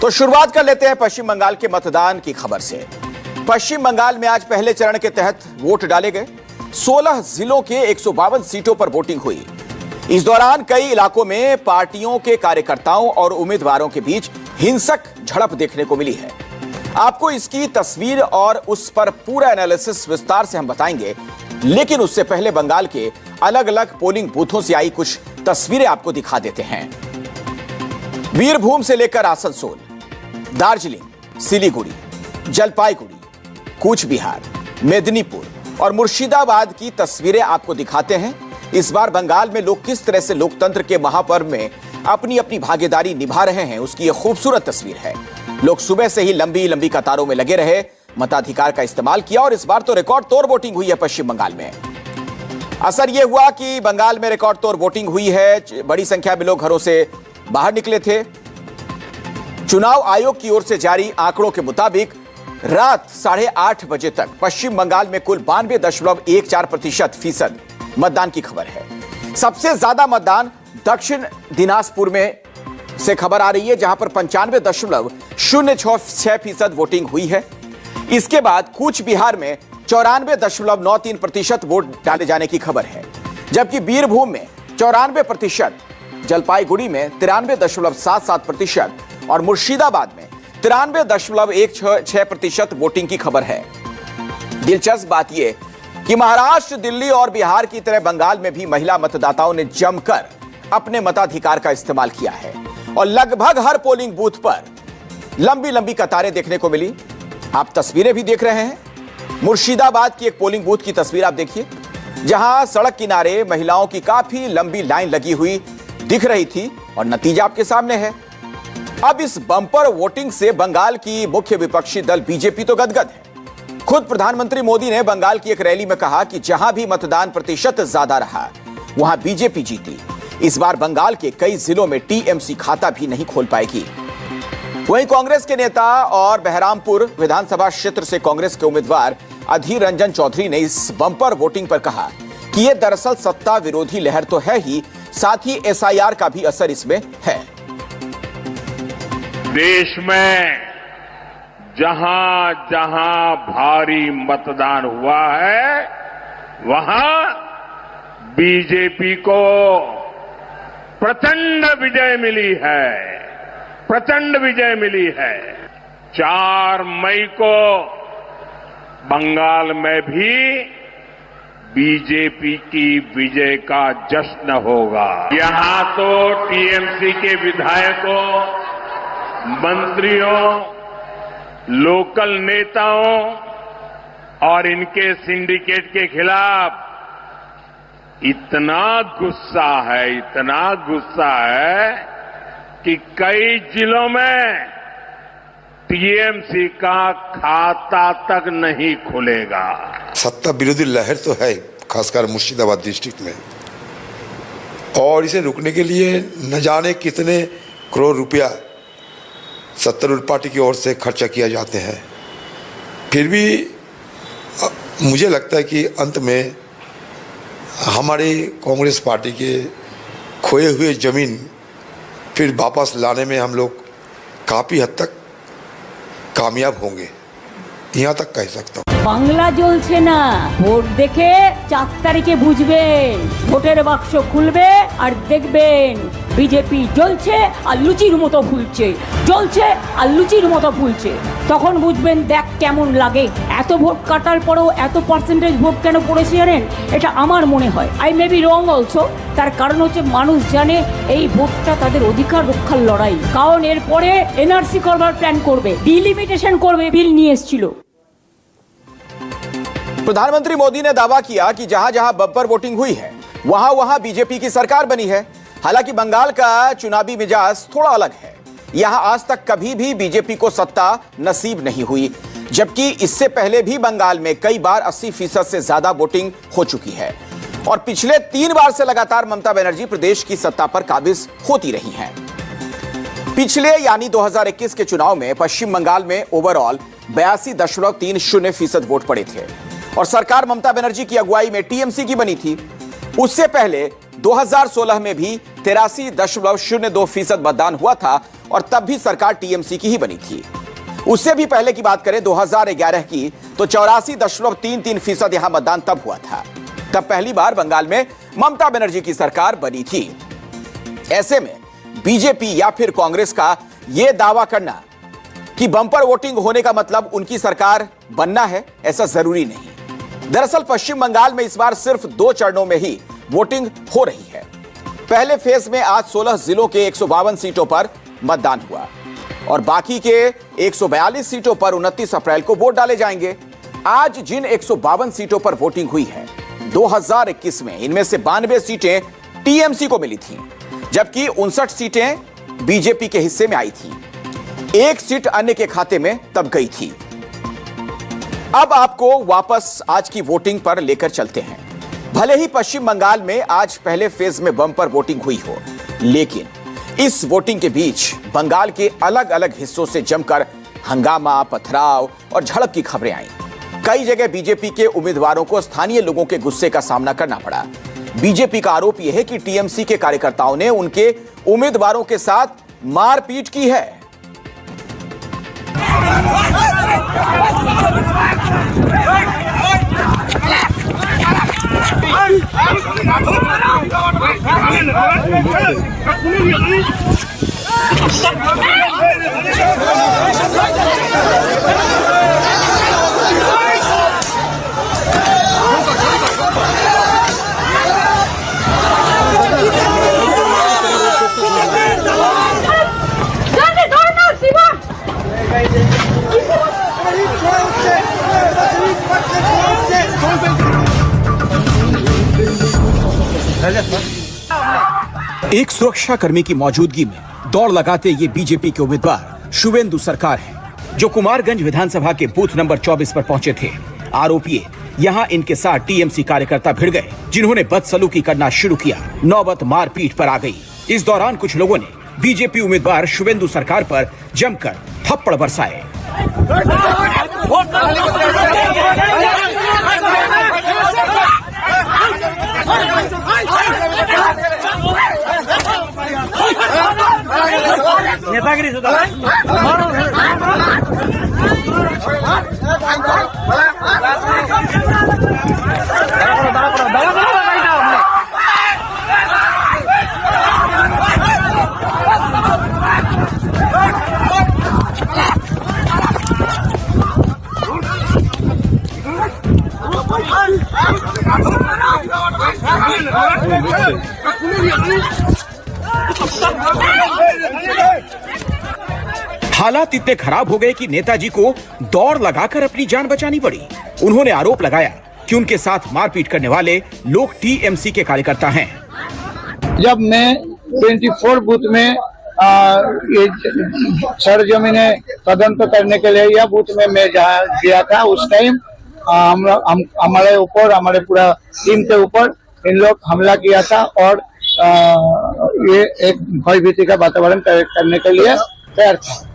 तो शुरुआत कर लेते हैं पश्चिम बंगाल के मतदान की खबर से। पश्चिम बंगाल में आज पहले चरण के तहत वोट डाले गए। 16 जिलों के 152 सीटों पर वोटिंग हुई। इस दौरान कई इलाकों में पार्टियों के कार्यकर्ताओं और उम्मीदवारों के बीच हिंसक झड़प देखने को मिली है। आपको इसकी तस्वीर और उस पर पूरा एनालिसिस विस्तार से हम बताएंगे, लेकिन उससे पहले बंगाल के अलग अलग पोलिंग बूथों से आई कुछ तस्वीरें आपको दिखा देते हैं। वीरभूम से लेकर आसनसोल, दार्जिलिंग, सिलीगुड़ी, जलपाईगुड़ी, कूच बिहार, मेदिनीपुर और मुर्शिदाबाद की तस्वीरें आपको दिखाते हैं। इस बार बंगाल में लोग किस तरह से लोकतंत्र के महापर्व में अपनी अपनी भागीदारी निभा रहे हैं, उसकी यह खूबसूरत तस्वीर है। लोग सुबह से ही लंबी लंबी कतारों में लगे रहे, मताधिकार का इस्तेमाल किया और इस बार तो रिकॉर्ड तोड़ वोटिंग हुई है पश्चिम बंगाल में। असर यह हुआ कि बंगाल में रिकॉर्ड तोड़ वोटिंग हुई है। बड़ी संख्या में लोग घरों से बाहर निकले थे। चुनाव आयोग की ओर से जारी आंकड़ों के मुताबिक रात 8:30 बजे तक पश्चिम बंगाल में कुल 92.14% मतदान की खबर है। सबसे ज्यादा मतदान दक्षिण दिनाजपुर में से खबर आ रही है, जहां पर 95.06% वोटिंग हुई है। इसके बाद कूच बिहार में 94.93% वोट डाले जाने की खबर है, जबकि बीरभूम में 94%, जलपाईगुड़ी में 93.77% और मुर्शिदाबाद में 93.16% वोटिंग की खबर है। दिलचस्प बात यह कि महाराष्ट्र, दिल्ली और बिहार की तरह बंगाल में भी महिला मतदाताओं ने जमकर अपने मताधिकार का इस्तेमाल किया है और लगभग हर पोलिंग बूथ पर लंबी लंबी कतारें देखने को मिली। आप तस्वीरें भी देख रहे हैं। मुर्शिदाबाद की एक पोलिंग बूथ की तस्वीर आप देखिए, जहां सड़क किनारे महिलाओं की काफी लंबी लाइन लगी हुई दिख रही थी और नतीजा आपके सामने है। अब इस बम्पर वोटिंग से बंगाल की मुख्य विपक्षी दल बीजेपी तो गदगद है। खुद प्रधानमंत्री मोदी ने बंगाल की एक रैली में कहा कि जहां भी मतदान प्रतिशत ज्यादा रहा, वहां बीजेपी जीती। इस बार बंगाल के कई जिलों में टीएमसी खाता भी नहीं खोल पाएगी। वहीं कांग्रेस के नेता और बहरामपुर विधानसभा क्षेत्र से कांग्रेस के उम्मीदवार अधीर रंजन चौधरी ने इस बम्पर वोटिंग पर कहा कि यह दरअसल सत्ता विरोधी लहर तो है ही, साथ ही एसआईआर का भी असर इसमें है। देश में जहां जहां भारी मतदान हुआ है, वहां बीजेपी को प्रचंड विजय मिली है। प्रचंड विजय मिली है। 4 मई को बंगाल में भी बीजेपी की विजय का जश्न होगा। यहां तो टीएमसी के विधायकों, मंत्रियों, लोकल नेताओं और इनके सिंडिकेट के खिलाफ इतना गुस्सा है कि कई जिलों में टीएमसी का खाता तक नहीं खुलेगा। सत्ता विरोधी लहर तो है, खासकर मुर्शिदाबाद डिस्ट्रिक्ट में, और इसे रुकने के लिए न जाने कितने करोड़ रुपया सत्तारूढ़ पार्टी की ओर से खर्चा किया जाते हैं। फिर भी मुझे लगता है कि अंत में हमारी कांग्रेस पार्टी के खोए हुए जमीन फिर वापस लाने में हम लोग काफ़ी हद तक कामयाब होंगे, यहाँ तक कह सकता हूँ। বাংলা জ্বলছে না, ভোট দেখে 4 তারিখে বুঝবেন। ভোটের বাক্স খুলবে আর দেখবেন বিজেপি জ্বলছে আর লুচির মতো ফুলছে, জ্বলছে আর লুচির মতো ফুলছে। তখন বুঝবেন দেখ কেমন লাগে। এত ভোট কাটার পরেও এত পার্সেন্টেজ ভোট কেন পড়েছে জানেন? এটা আমার মনে হয়, I may be wrong also. তার কারণ হচ্ছে মানুষ জানে এই ভোটটা তাদের অধিকার রক্ষার লড়াই। কারণ এরপরে এনআরসি করবার প্ল্যান করবে, ডিলিমিটেশন করবে, বিল নিয়ে এসেছিল। प्रधानमंत्री मोदी ने दावा किया कि जहां जहां बम्पर वोटिंग हुई है, वहां वहां बीजेपी की सरकार बनी है। हालांकि बंगाल का चुनावी मिजाज थोड़ा अलग है। यहां आज तक कभी भी बीजेपी को सत्ता नसीब नहीं हुई, जबकि इससे पहले भी बंगाल में कई बार 80% से ज्यादा वोटिंग हो चुकी है और पिछले 3 बार से लगातार ममता बनर्जी प्रदेश की सत्ता पर काबिज होती रही हैं। पिछले यानी 2021 के चुनाव में पश्चिम बंगाल में ओवरऑल 82.30% वोट पड़े थे और सरकार ममता बनर्जी की अगुवाई में टीएमसी की बनी थी। उससे पहले 2016 में भी 83.02% मतदान हुआ था और तब भी सरकार टीएमसी की ही बनी थी। उससे भी पहले की बात करें 2011 की, तो 84.33% यहां मतदान तब हुआ था। तब पहली बार बंगाल में ममता बनर्जी की सरकार बनी थी। ऐसे में बीजेपी या फिर कांग्रेस का यह दावा करना कि बंपर वोटिंग होने का मतलब उनकी सरकार बनना है, ऐसा जरूरी नहीं। दरअसल पश्चिम बंगाल में इस बार सिर्फ 2 चरणों में ही वोटिंग हो रही है। पहले फेज में आज 16 जिलों के 152 सीटों पर मतदान हुआ और बाकी के 142 सीटों पर 29 अप्रैल को वोट डाले जाएंगे। आज जिन 152 सीटों पर वोटिंग हुई है 2021 में, इनमें से 92 सीटें टीएमसी को मिली थी, जबकि 59 सीटें बीजेपी के हिस्से में आई थी। 1 सीट अन्य के खाते में तब गई थी। अब आपको वापस आज की वोटिंग पर लेकर चलते हैं। भले ही पश्चिम बंगाल में आज पहले फेज में बंपर वोटिंग हुई हो, लेकिन इस वोटिंग के बीच बंगाल के अलग अलग हिस्सों से जमकर हंगामा, पथराव और झड़प की खबरें आई। कई जगह बीजेपी के उम्मीदवारों को स्थानीय लोगों के गुस्से का सामना करना पड़ा। बीजेपी का आरोप यह है कि टीएमसी के कार्यकर्ताओं ने उनके उम्मीदवारों के साथ मारपीट की है। एक सुरक्षा कर्मी की मौजूदगी में दौड़ लगाते ये बीजेपी के उम्मीदवार शुवेंदु सरकार हैं, जो कुमारगंज विधानसभा के बूथ नंबर 24 पर पहुंचे थे। आरोपी यहां इनके साथ टीएमसी कार्यकर्ता भिड़ गए, जिन्होंने बदसलूकी करना शुरू किया। नौबत मारपीट पर आ गई। इस दौरान कुछ लोगों ने बीजेपी उम्मीदवार शुवेंदु सरकार पर जमकर थप्पड़ बरसाए। नेतागिरी सुधा हालात इतने खराब हो गए कि नेताजी को दौड़ लगाकर अपनी जान बचानी पड़ी। उन्होंने आरोप लगाया कि उनके साथ मारपीट करने वाले लोग टीएमसी के कार्यकर्ता हैं। जब मैं 24 बूथ में ये सरजमीने तदंत करने के लिए यह बूथ में मैं जहाँ गया था, उस टाइम हमारे ऊपर, हमारे पूरा टीम के ऊपर इन लोग हमला किया था और ये एक भयभीति का वातावरण करने के लिए तैयार था।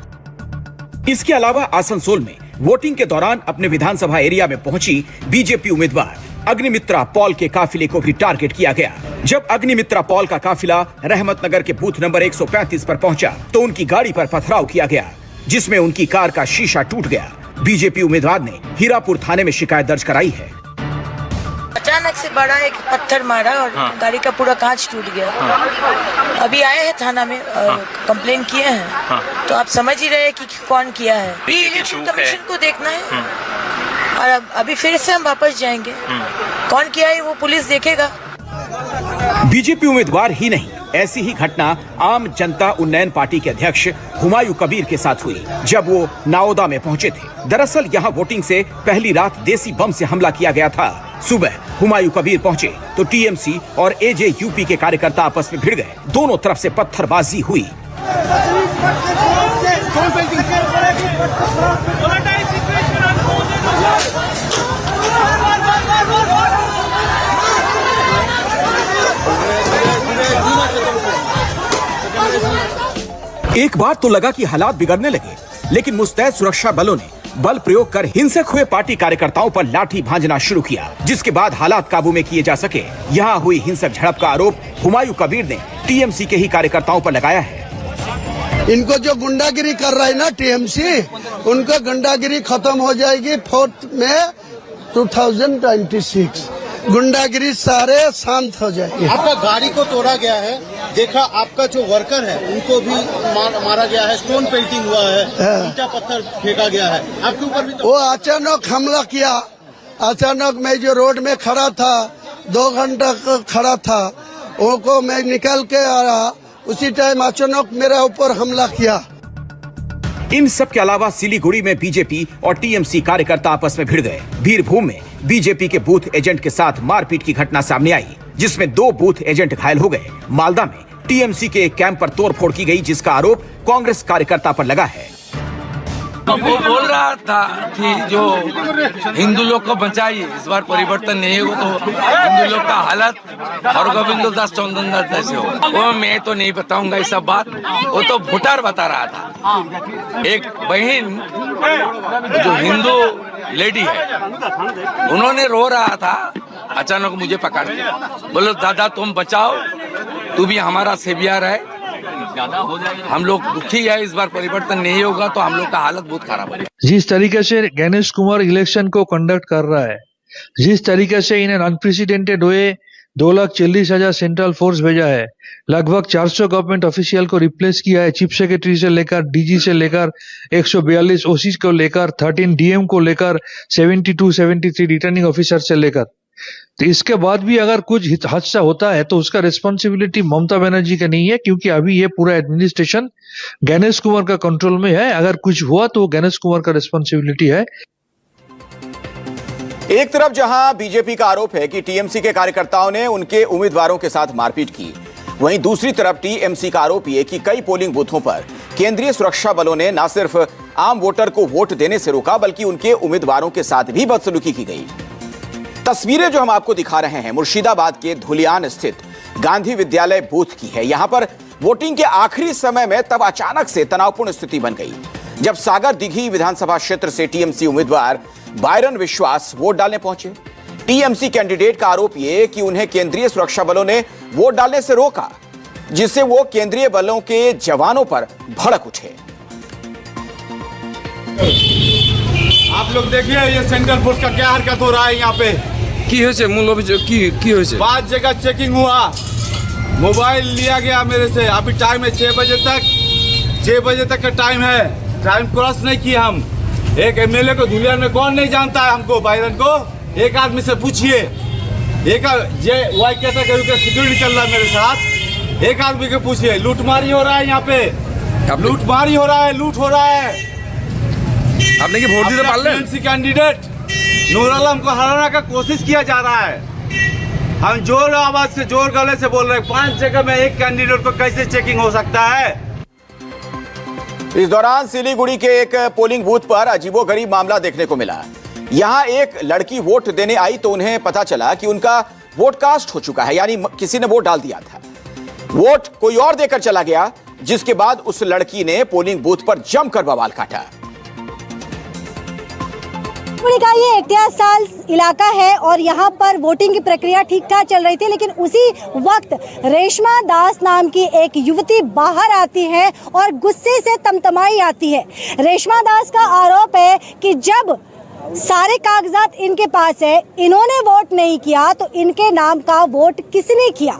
इसके अलावा आसनसोल में वोटिंग के दौरान अपने विधानसभा एरिया में पहुंची बीजेपी उम्मीदवार अग्निमित्रा पॉल के काफिले को भी टारगेट किया गया। जब अग्निमित्रा पॉल का काफिला रहमतनगर के बूथ नंबर 135 पर पहुंचा, तो उनकी गाड़ी पर पथराव किया गया, जिसमें उनकी कार का शीशा टूट गया। बीजेपी उम्मीदवार ने हीरापुर थाने में शिकायत दर्ज कराई है। अचानक से बड़ा एक पत्थर मारा और गाड़ी का पूरा कांच टूट गया। अभी आए हैं थाना में और कंप्लेन किए हैं। तो आप समझ ही रहे हैं कि कौन किया है। इलेक्शन कमीशन को देखना है और अभी फिर से हम वापस जाएंगे। कौन किया है वो पुलिस देखेगा। बीजेपी उम्मीदवार ही नहीं, ऐसी ही घटना आम जनता उन्नयन पार्टी के अध्यक्ष हुमायूं कबीर के साथ हुई, जब वो नाओदा में पहुंचे थे। दरअसल यहां वोटिंग से पहली रात देसी बम से हमला किया गया था। सुबह हुमायूं कबीर पहुंचे तो टीएमसी और एजेयूपी के कार्यकर्ता आपस में भिड़ गए। दोनों तरफ से पत्थरबाजी हुई। एक बार तो लगा कि हालात बिगड़ने लगे, लेकिन मुस्तैद सुरक्षा बलों ने बल प्रयोग कर हिंसक हुए पार्टी कार्यकर्ताओं पर लाठी भांजना शुरू किया, जिसके बाद हालात काबू में किए जा सके। यहां हुई हिंसक झड़प का आरोप हुमायूं कबीर ने टीएमसी के ही कार्यकर्ताओं पर लगाया है। इनको जो गुंडागिरी कर रहा है ना टीएमसी, उनको गुंडागिरी खत्म हो जाएगी 4 मई 2026। गुंडागिरी सारे शांत हो जाएगी। आपका गाड़ी को तोड़ा गया है, देखा आपका जो वर्कर है उनको भी मारा गया है, स्टोन पेल्टिंग हुआ है, ईंटा पत्थर फेंका गया है, आपके ऊपर भी वो अचानक हमला किया। अचानक मैं जो रोड में खड़ा था, 2 घंटा खड़ा था, वो को मैं निकल के आ रहा, उसी टाइम अचानक मेरे ऊपर हमला किया। इन सब के अलावा सिलीगुड़ी में बीजेपी और टीएमसी कार्यकर्ता आपस में भिड़ गए। बीरभूम में बीजेपी के बूथ एजेंट के साथ मारपीट की घटना सामने आई, जिसमें 2 बूथ एजेंट घायल हो गए। मालदा में टीएमसी के एक कैंप पर तोड़फोड़ की गई, जिसका आरोप कांग्रेस कार्यकर्ता पर लगा है। वो बोल रहा था कि जो हिंदू लोग को बचाइए, इस बार परिवर्तन नहीं हो तो हिंदू लोग का हालत हरगोविंद दास चौंदन दास जैसे हो। वो मैं तो नहीं बताऊंगा ये सब बात, वो तो भुटार बता रहा था। एक बहन जो हिंदू लेडी है, उन्होंने रो रहा था, अचानक मुझे पकड़ के बोलो दादा तुम बचाओ, तू भी हमारा सेवियर है, हम लोग दुखी है, इस बार परिवर्तन नहीं होगा तो हम लोग का हालत बहुत खराब है। जिस तरीके से गणेश कुमार इलेक्शन को कंडक्ट कर रहा है, जिस तरीके से इन्हें अनप्रेसिडेंटेड हुए 2,40,000 सेंट्रल फोर्स भेजा है, लगभग 400 गवर्नमेंट ऑफिशियल को रिप्लेस किया है, चीफ सेक्रेटरी से लेकर डीजी से लेकर 142 ओसी को लेकर 13 डीएम को लेकर 72-73 रिटर्निंग ऑफिसर से लेकर, तो इसके बाद भी अगर कुछ हादसा होता है तो उसका रिस्पॉन्सिबिलिटी ममता बनर्जी का नहीं है, क्योंकि अभी ये पूरा एडमिनिस्ट्रेशन गणेश कुमार का कंट्रोल में है। अगर कुछ हुआ तो गणेश कुमार का रिस्पॉन्सिबिलिटी है। एक तरफ जहां बीजेपी का आरोप है कि टीएमसी के कार्यकर्ताओं ने उनके उम्मीदवारों के साथ मारपीट की, वहीं दूसरी तरफ टीएमसी का आरोप है कि कई पोलिंग बूथों पर केंद्रीय सुरक्षा बलों ने न सिर्फ आम वोटर को वोट देने से रोका, बल्कि उनके उम्मीदवारों के साथ भी बदसलूकी की गई। तस्वीरें जो हम आपको दिखा रहे हैं मुर्शिदाबाद के धुलियान स्थित गांधी विद्यालय बूथ की है। यहां पर वोटिंग के आखिरी समय में तब अचानक से तनावपूर्ण स्थिति बन गई, जब सागर दिघी विधानसभा क्षेत्र से टीएमसी उम्मीदवार बायरन विश्वास वोट डालने पहुंचे। टीएमसी कैंडिडेट का आरोप यह कि उन्हें केंद्रीय सुरक्षा बलों ने वोट डालने से रोका, जिससे वो केंद्रीय बलों के जवानों पर भड़क उठे। आप लोग देखिए ये सेंट्रल फोर्स का क्या हरकत हो रहा है यहाँ पे। पांच जगह चेकिंग हुआ, मोबाइल लिया गया मेरे से। अभी टाइम है 6 बजे तक का टाइम है, टाइम क्रॉस नहीं किया हम। एक एमएलए को धुलियान में कौन नहीं जानता है हमको, बायरन को। एक आदमी से पूछिए, एक ये वाई कहता है कि सिक्योरिटी चल रहा है मेरे साथ, एक आदमी को पूछिए। लूटमारी हो रहा है यहाँ पे, लूटमारी हो रहा है, लूट हो रहा है। आपने की वोट दी तो पाल ले। टीएमसी कैंडिडेट नूर आलम को हराने का कोशिश किया जा रहा है। हम जोर आवाज से, जोर गले से बोल रहे हैं, 5 जगह में एक कैंडिडेट को कैसे चेकिंग हो सकता है। इस दौरान सिलीगुड़ी के एक पोलिंग बूथ पर अजीबोगरीब मामला देखने को मिला। यहां एक लड़की वोट देने आई तो उन्हें पता चला कि उनका वोट कास्ट हो चुका है, यानी किसी ने वोट डाल दिया था। वोट कोई और देकर चला गया, जिसके बाद उस लड़की ने पोलिंग बूथ पर जमकर बवाल काटा। का ये इख्तियार साल इलाका है और यहाँ पर वोटिंग की प्रक्रिया ठीक ठाक चल रही थी, लेकिन उसी वक्त रेशमा दास नाम की एक युवती बाहर आती है और गुस्से से तमतमाई आती है। रेशमा दास का आरोप है कि जब सारे कागजात इनके पास है, इन्होंने वोट नहीं किया तो इनके नाम का वोट किसने किया।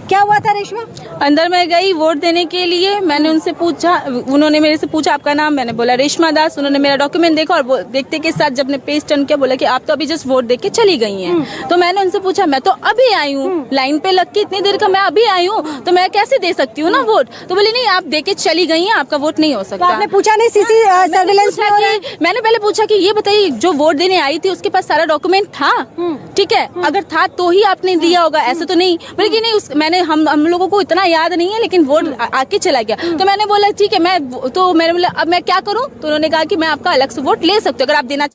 क्या हुआ था रेशमा? अंदर मैं गई वोट देने के लिए, मैंने उनसे पूछा, उन्होंने मेरे से पूछा आपका नाम, मैंने बोला रेशमा दास। उन्होंने मेरा डॉक्यूमेंट देखा और देखते के साथ जब ने पेज टर्न किया, बोला कि आप तो अभी जस्ट वोट दे के चली गई हैं। तो मैंने उनसे पूछा, मैं तो अभी आई हूँ, लाइन पे लग के इतनी देर का मैं अभी आई हूँ, तो मैं कैसे दे सकती हूँ ना वोट। तो बोले नहीं, आप दे के चली गई हैं, आपका वोट नहीं हो सकता। आपने पूछा नहीं सीसी सर्विलेंस में? मैंने पहले पूछा कि ये बताइए, जो वोट देने आई थी उसके पास सारा डॉक्यूमेंट था? ठीक है, अगर था तो ही आपने दिया होगा, ऐसे तो नहीं। बल्कि नहीं, मैंने हम लोगों को इतना याद नहीं है, लेकिन वोट आके चला गया। तो मैंने बोला ठीक है, मैंने बोला अब मैं क्या करूं? तो उन्होंने कहा कि मैं आपका अलग से वोट ले सकती हूँ अगर आप देना।